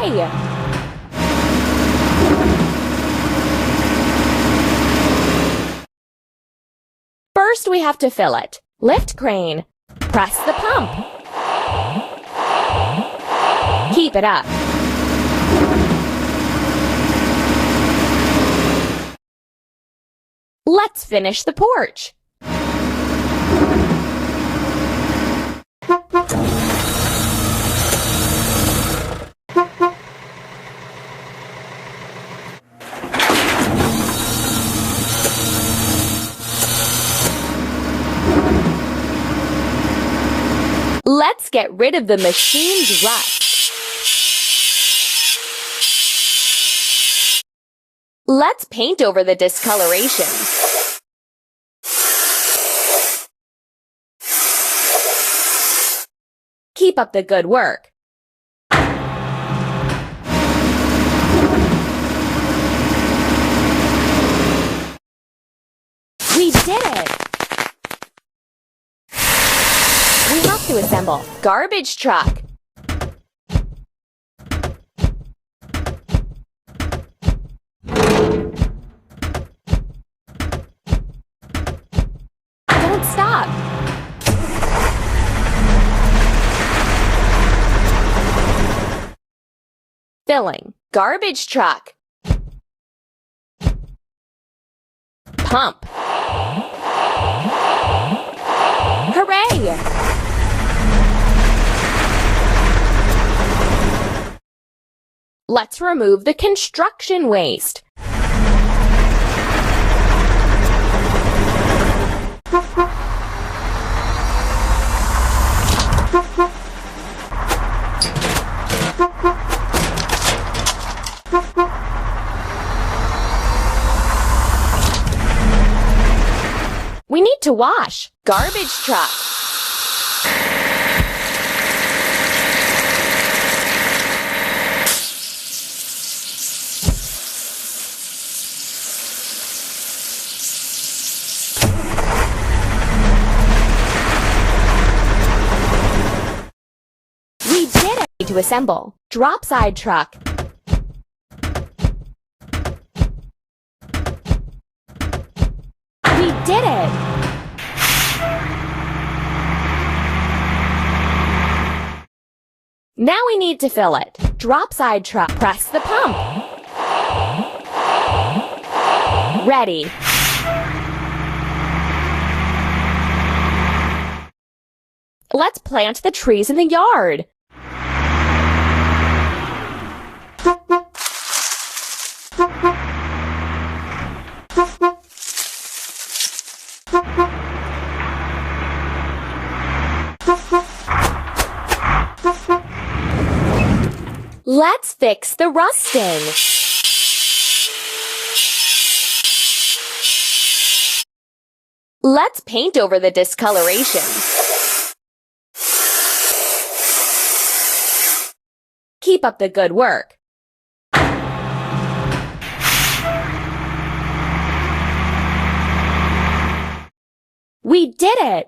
Hooray! First, we have to fill it. Lift crane. Press the pump. Keep it up. Let's finish the porch. Let's get rid of the machine's rust. Let's paint over the discoloration. Keep up the good work. We did it! We have to assemble. Garbage truck. Don't stop. Filling. Garbage truck. Pump. Hooray! Let's remove the construction waste. We need to wash. Garbage truck. We did it! To assemble. Drop side truck. We did it! Now we need to fill it. Drop side truck. Press the pump. Ready. Let's plant the trees in the yard. Let's fix the rusting. Let's paint over the discoloration. Keep up the good work. We did it!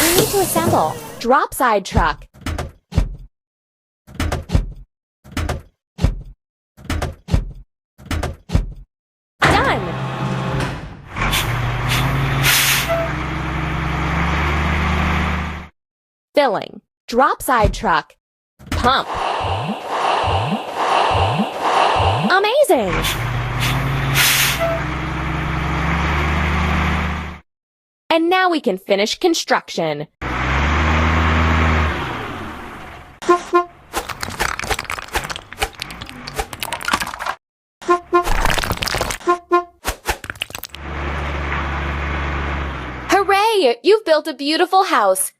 We need to assemble. Drop side truck. Done! Filling. Drop side truck. Pump. Amazing! And now we can finish construction. Hooray! You've built a beautiful house.